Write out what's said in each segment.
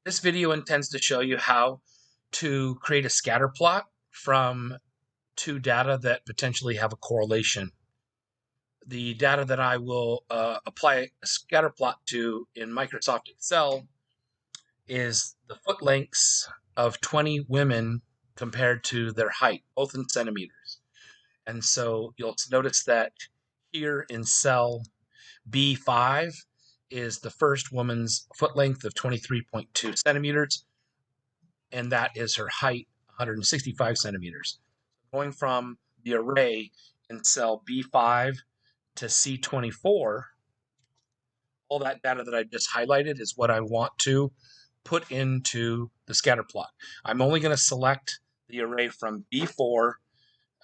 This video intends to show you how to create a scatter plot from two data that potentially have a correlation. The data that I will apply a scatter plot to in Microsoft Excel is the foot lengths of 20 women compared to their height, both in centimeters. And so you'll notice that here in cell B5 is the first woman's foot length of 23.2 centimeters, and that is her height, 165 centimeters. Going from the array in cell B5 to C24, all that data that I just highlighted is what I want to put into the scatter plot. I'm only going to select the array from B4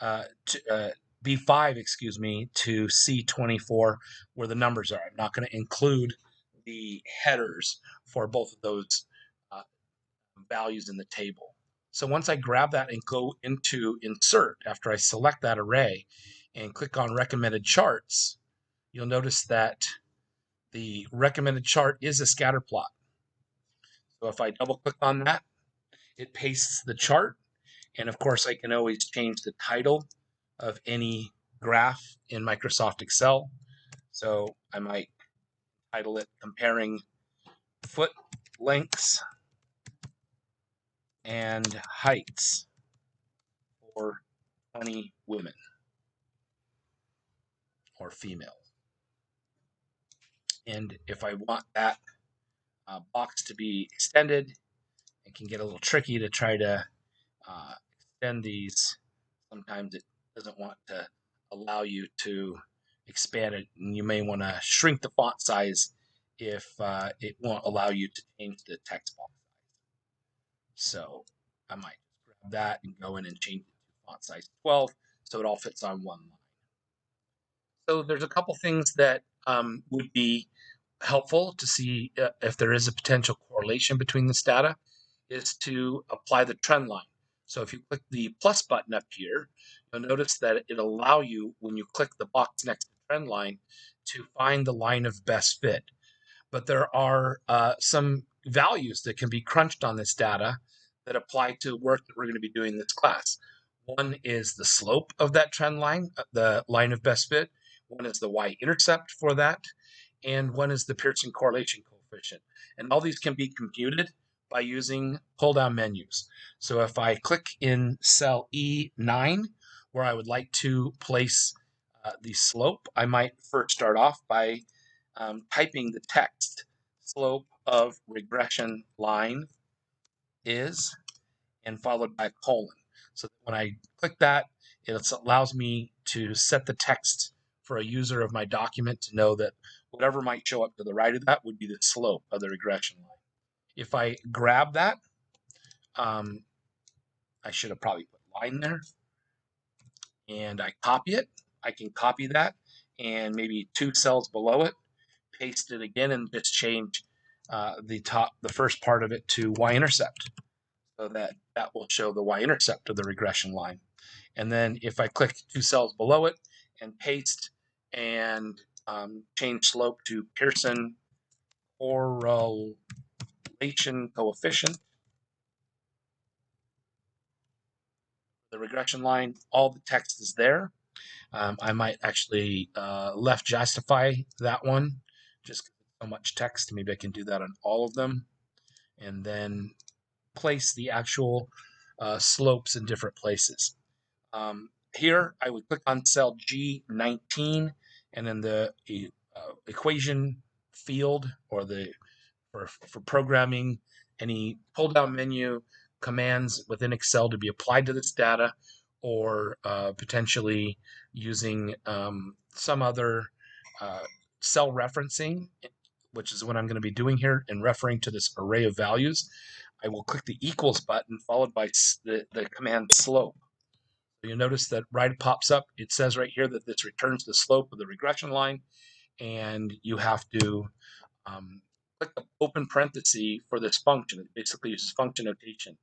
to B5, to C24, where the numbers are. I'm not going to include the headers for both of those values in the table. So once I grab that and go into Insert, after I select that array and click on Recommended Charts, you'll notice that the recommended chart is a scatter plot. So if I double click on that, it pastes the chart. And of course, I can always change the title of any graph in Microsoft Excel. So I might title it Comparing Foot Lengths and Heights for 20 women or female. And if I want that box to be extended, it can get a little tricky to try to extend these. Sometimes it doesn't want to allow you to expand it, and you may want to shrink the font size if it won't allow you to change the text box size. So I might grab that and go in and change it to font size 12 so it all fits on one line. So there's a couple things that would be helpful to see if there is a potential correlation between this data, is to apply the trend line. So if you click the plus button up here, you'll notice that it'll allow you, when you click the box next to trend line, to find the line of best fit. But there are some values that can be crunched on this data that apply to work that we're going to be doing in this class. One is the slope of that trend line, the line of best fit. One is the Y-intercept for that, and one is the Pearson correlation coefficient. And all these can be computed by using pull-down menus. So if I click in cell E9, where I would like to place the slope, I might first start off by typing the text slope of regression line is, and followed by a colon. So when I click that, it allows me to set the text for a user of my document to know that whatever might show up to the right of that would be the slope of the regression line. If I grab that, I should have probably put line there, and I copy it. I can copy that and maybe 2 cells below it, paste it again, and just change the first part of it to Y-intercept, so that will show the Y-intercept of the regression line. And then if I click 2 cells below it and paste and change slope to Pearson correlation coefficient, the regression line, all the text is there. I might actually left justify that one, just so much text. Maybe I can do that on all of them, and then place the actual slopes in different places. Here, I would click on cell G19, and then the equation field, or for programming any pull-down menu commands within Excel to be applied to this data, or potentially using some other cell referencing, which is what I'm going to be doing here, and referring to this array of values. I will click the equals button followed by the command slope. You'll notice that right pops up. It says right here that this returns the slope of the regression line, and you have to click the open parenthesis for this function. It basically uses function notation.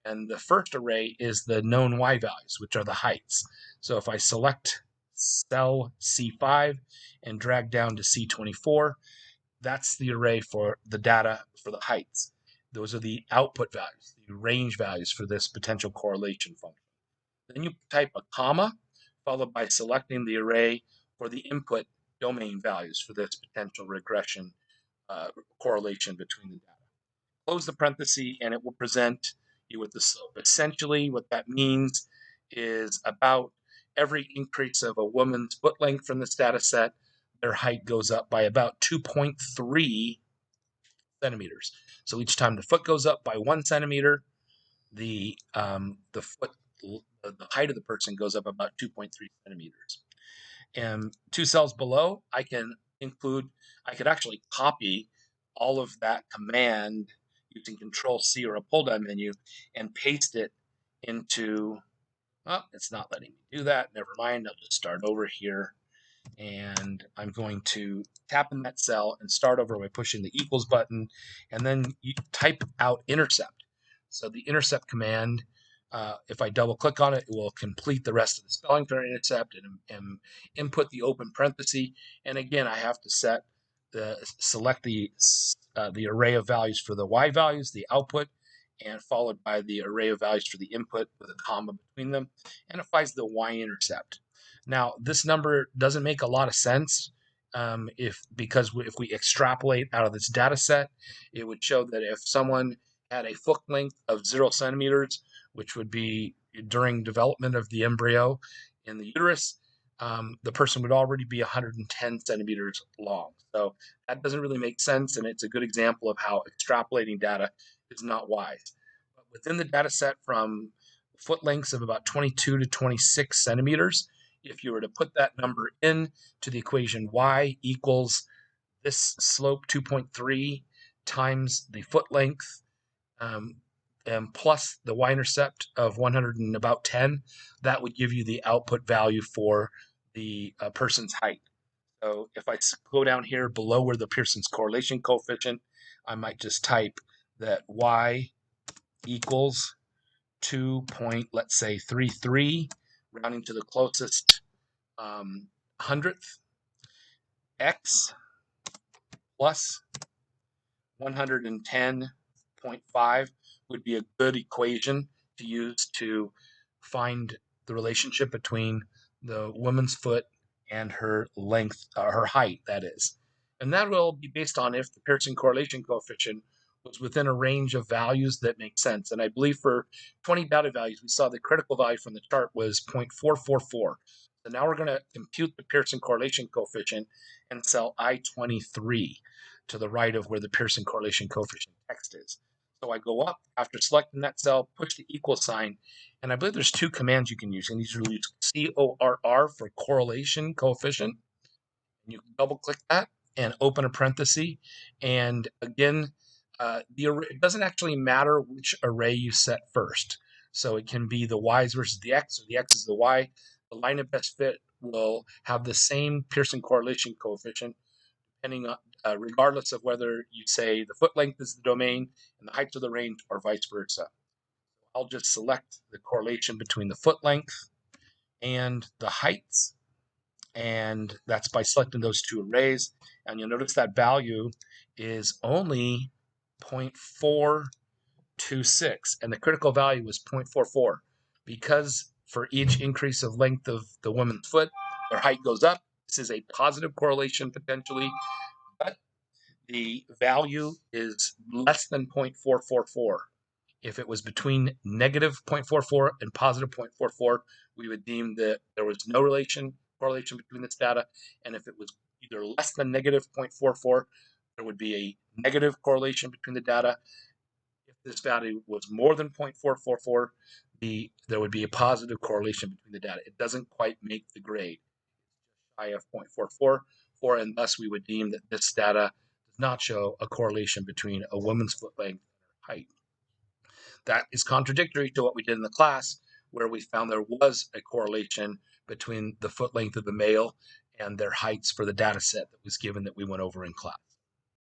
And the first array is the known y values, which are the heights. So if I select cell C5 and drag down to C24, that's the array for the data for the heights. Those are the output values, the range values for this potential correlation function. Then you type a comma, followed by selecting the array for the input domain values for this potential regression correlation between the data. Close the parenthesis, and it will present you with the slope. Essentially, what that means is about every increase of a woman's foot length from this data set, their height goes up by about 2.3 centimeters. So each time the foot goes up by 1 centimeter, the height of the person goes up about 2.3 centimeters. And 2 cells below, I could actually copy all of that command using Control-C or a pull-down menu and paste it into, oh, it's not letting me do that. Never mind, I'll just start over here. And I'm going to tap in that cell and start over by pushing the equals button, and then you type out intercept. So the intercept command, if I double click on it, it will complete the rest of the spelling for intercept and input the open parenthesis. And again, I have to select the array of values for the Y values, the output, and followed by the array of values for the input with a comma between them, and it finds the Y-intercept. Now, this number doesn't make a lot of sense because if we extrapolate out of this data set, it would show that if someone had a foot length of 0 centimeters, which would be during development of the embryo in the uterus, the person would already be 110 centimeters long. So that doesn't really make sense, and it's a good example of how extrapolating data is not wise. But within the data set from foot lengths of about 22 to 26 centimeters, if you were to put that number in to the equation y equals this slope 2.3 times the foot length and plus the y-intercept of 110, that would give you the output value for the person's height. So if I go down here below where the Pearson's correlation coefficient, I might just type that y equals 2.33, rounding to the closest hundredth, x plus 110.5 would be a good equation to use to find the relationship between the woman's foot and her length, her height, that is. And that will be based on if the Pearson correlation coefficient was within a range of values that make sense. And I believe for 20 data values, we saw the critical value from the chart was 0.444. So now we're going to compute the Pearson correlation coefficient in cell I-23 to the right of where the Pearson correlation coefficient text is. So I go up after selecting that cell, push the equal sign, and I believe there's 2 commands you can use. And these are CORR for correlation coefficient. And you can double click that and open a parenthesis. And again, it doesn't actually matter which array you set first. So it can be the Y's versus the X, or the X is the Y. The line of best fit will have the same Pearson correlation coefficient, depending on, regardless of whether you say the foot length is the domain and the height of the range, or vice versa. I'll just select the correlation between the foot length and the heights, and that's by selecting those 2 arrays. And you'll notice that value is only 0.426, and the critical value was 0.44, because for each increase of length of the woman's foot, their height goes up. This is a positive correlation potentially, but the value is less than 0.444. If it was between negative 0.44 and positive 0.44, we would deem that there was no correlation between this data. And if it was either less than negative 0.44, there would be a negative correlation between the data. If this value was more than 0.444, there would be a positive correlation between the data. It doesn't quite make the grade. It's just shy of 0.444, and thus we would deem that this data does not show a correlation between a woman's foot length and her height. That is contradictory to what we did in the class, where we found there was a correlation between the foot length of the male and their heights for the data set that was given that we went over in class.